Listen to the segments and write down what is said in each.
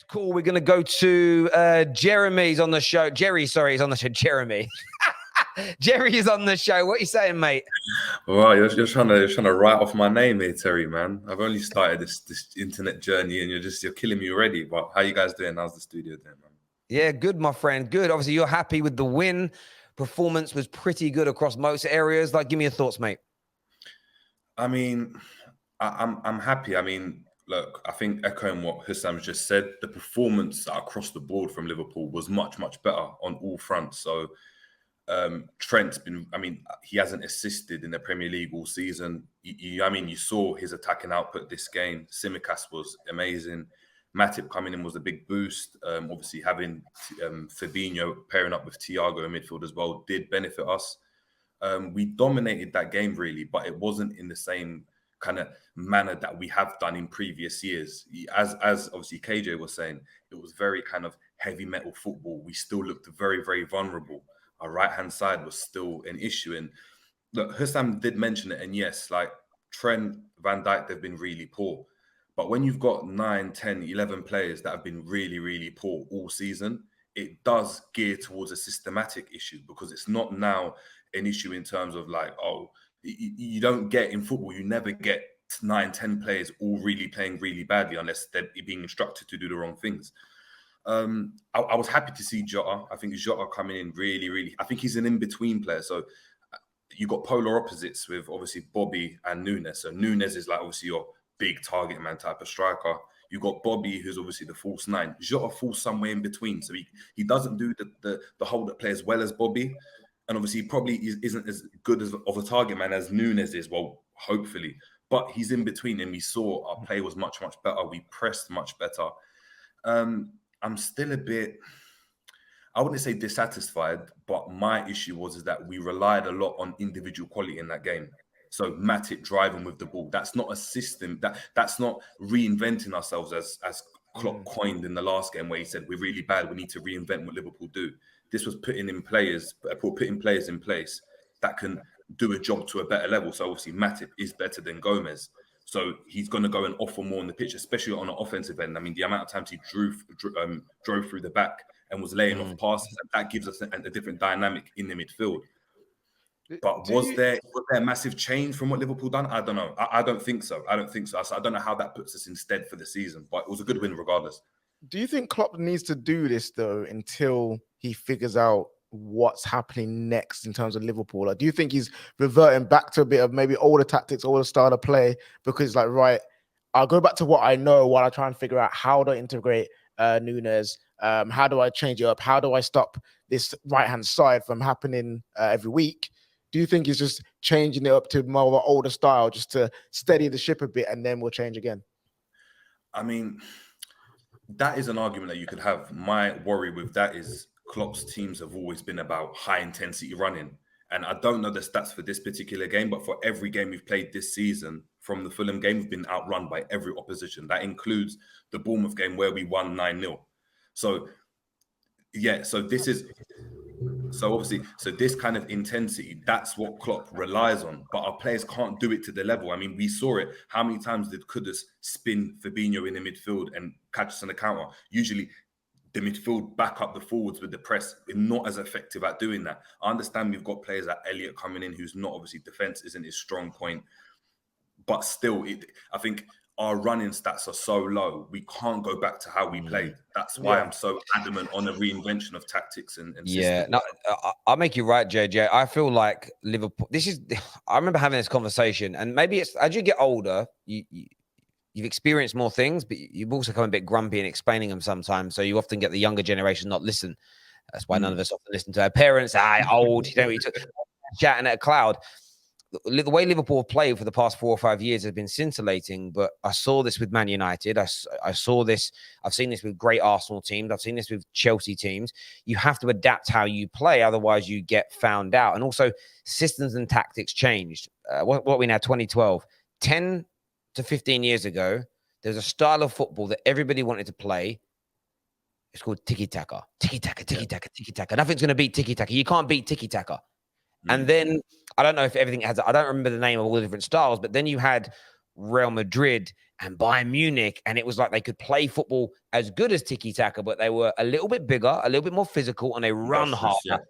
call, we're going to go to Jeremy's on the show. Jerry, sorry, he's on the show. Jeremy. Jerry is on the show. What are you saying, mate? Well, you're trying to write off my name here, Terry, man. I've only started this internet journey, and you're killing me already. But how you guys doing? How's the studio doing, man? Yeah, good, my friend. Good. Obviously, you're happy with the win. Performance was pretty good across most areas. Like, give me your thoughts, mate. I mean, I'm happy. I mean, look, I think echoing what Hussam's just said, the performance across the board from Liverpool was much better on all fronts. So Trent's been, I mean, he hasn't assisted in the Premier League all season. You saw his attacking output this game. Tsimikas was amazing. Matip coming in was a big boost. Obviously, having Fabinho pairing up with Thiago in midfield as well did benefit us. We dominated that game really, but it wasn't in the same kind of manner that we have done in previous years. As obviously KJ was saying, it was very kind of heavy metal football. We still looked very vulnerable. Our right-hand side was still an issue. And look, Hussam did mention it. And yes, like Trent, Van Dijk, they've been really poor. But when you've got 9, 10, 11 players that have been really poor all season, it does gear towards a systematic issue, because it's not now an issue in terms of like, oh, you don't get in football, you never get 9, 10 players all really playing really badly unless they're being instructed to do the wrong things. I was happy to see Jota. I think Jota coming in really, I think he's an in-between player. So you got polar opposites with obviously Bobby and Nunes. So Nunes is like obviously your big target man type of striker. You got Bobby, who's obviously the false nine. Jota falls somewhere in between. So he doesn't do the hold-up play as well as Bobby. And obviously he probably isn't as good of a target man as Nunes is, well, hopefully. But he's in between, and we saw our play was much better. We pressed much better. I'm still a bit, I wouldn't say dissatisfied, but my issue was that we relied a lot on individual quality in that game. So Matip driving with the ball, that's not a system, that's not reinventing ourselves as Klopp coined in the last game where he said, we're really bad, we need to reinvent what Liverpool do. This was putting players in place that can do a job to a better level. So obviously Matip is better than Gomez. So he's going to go and offer more on the pitch, especially on an offensive end. I mean, the amount of times he drove through the back and was laying off passes, that gives us a different dynamic in the midfield. But was there a massive change from what Liverpool done? I don't know. I don't think so. I don't know how that puts us instead for the season. But it was a good win regardless. Do you think Klopp needs to do this though until he figures out what's happening next in terms of Liverpool? Like, do you think he's reverting back to a bit of maybe older tactics, older style of play? Because like, right, I'll go back to what I know while I try and figure out how to integrate Nunes. How do I change it up? How do I stop this right-hand side from happening every week? Do you think he's just changing it up to more of an older style just to steady the ship a bit, and then we'll change again? I mean, that is an argument that you could have. My worry with that is Klopp's teams have always been about high intensity running. And I don't know the stats for this particular game, but for every game we've played this season, from the Fulham game, we've been outrun by every opposition. That includes the Bournemouth game where we won 9-0. So, yeah, so this kind of intensity, that's what Klopp relies on. But our players can't do it to the level. I mean, we saw it. How many times did Kudus spin Fabinho in the midfield and catch us on the counter? Usually the midfield back up the forwards with the press. We're not as effective at doing that. I understand we've got players like Elliott coming in, who's not, obviously defense isn't his strong point. But still, I think our running stats are so low, we can't go back to how we played. That's why I'm so adamant on a reinvention of tactics and systems. No, I'll make you right, JJ. I feel like Liverpool, I remember having this conversation, and maybe it's as you get older, you've experienced more things, but you've also become a bit grumpy in explaining them sometimes. So you often get the younger generation not listen. That's why none of us often listen to our parents. Old, chatting at a cloud. The way Liverpool have played for the past 4 or 5 years has been scintillating, but I saw this with Man United. I saw this. I've seen this with great Arsenal teams. I've seen this with Chelsea teams. You have to adapt how you play, otherwise you get found out. And also, systems and tactics changed. What we now 2012, 10 to 15 years ago, there's a style of football that everybody wanted to play. It's called tiki-taka. Tiki-taka, tiki-taka, tiki-taka. Nothing's going to beat tiki-taka. You can't beat tiki-taka. And then, I don't know if everything has, I don't remember the name of all the different styles, but then you had Real Madrid and Bayern Munich, and it was like they could play football as good as tiki-taka, but they were a little bit bigger, a little bit more physical, and they run harder.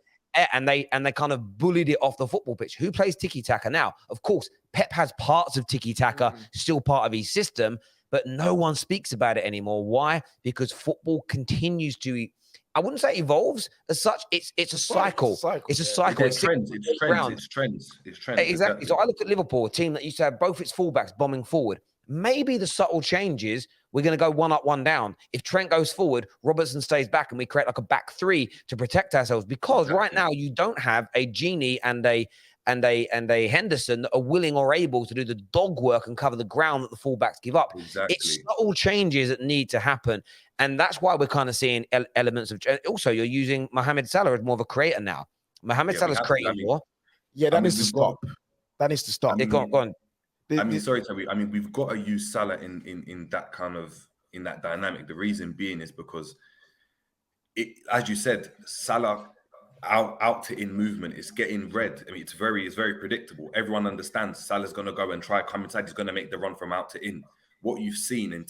And they kind of bullied it off the football pitch. Who plays tiki-taka now? Of course, Pep has parts of tiki-taka still part of his system, but no one speaks about it anymore. Why? Because football continues to, I wouldn't say evolves as such. It's a cycle. It's a cycle. It's trends. It's trends. Exactly. So I look at Liverpool, a team that used to have both its fullbacks bombing forward. Maybe the subtle changes, we're going to go one up, one down. If Trent goes forward, Robertson stays back, and we create like a back three to protect ourselves. Because right now you don't have a Genie and a Henderson that are willing or able to do the dog work and cover the ground that the fullbacks give up. Exactly. It's subtle changes that need to happen. And that's why we're kind of seeing elements of. Also, you're using Mohamed Salah as more of a creator now. Mohamed Salah's creating more. Yeah, that needs to stop. That needs to stop. Go on. Sorry, Terry. I mean, we've got to use Salah in that kind of in that dynamic. The reason being is because it, as you said, Salah out to in movement is getting red. I mean, it's very predictable. Everyone understands Salah's going to go and try come inside. He's going to make the run from out to in. What you've seen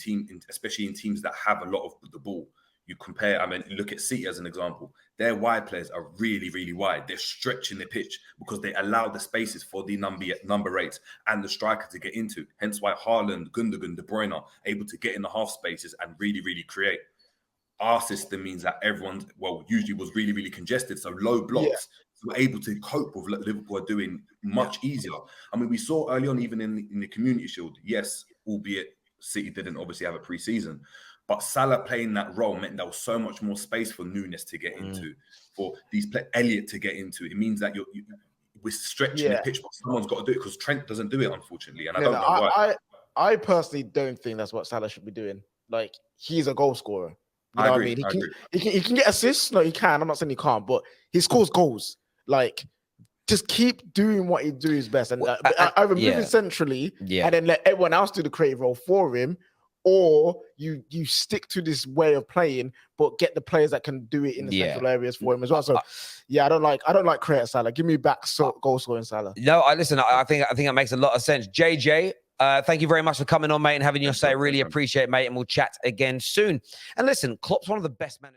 especially in teams that have a lot of the ball, you compare. I mean, look at City as an example. Their wide players are really wide. They're stretching the pitch because they allow the spaces for the number 8 and the striker to get into. Hence why Haaland, Gundogan, De Bruyne are able to get in the half spaces and really create. Our system means that everyone's, usually was really congested. So low blocks, so we're able to cope with what Liverpool are doing much easier. I mean, we saw early on, even in the Community Shield, yes, albeit City didn't obviously have a pre-season, but Salah playing that role meant there was so much more space for Nunes to get into, for Elliott to get into. It means that we're stretching the pitch, but someone's got to do it because Trent doesn't do it, unfortunately. And I don't know why. I personally don't think that's what Salah should be doing. Like, he's a goal scorer. You know what I mean? He can get assists. No, he can. I'm not saying he can't, but he scores goals. Like, just keep doing what he does best. And either move him centrally and then let everyone else do the creative role for him, or you stick to this way of playing, but get the players that can do it in the central areas for him as well. So, I don't like creative Salah. Give me back goal scoring Salah. No, I think that makes a lot of sense. JJ, thank you very much for coming on, mate, and having your say. Really appreciate it, mate, and we'll chat again soon. And listen, Klopp's one of the best managers.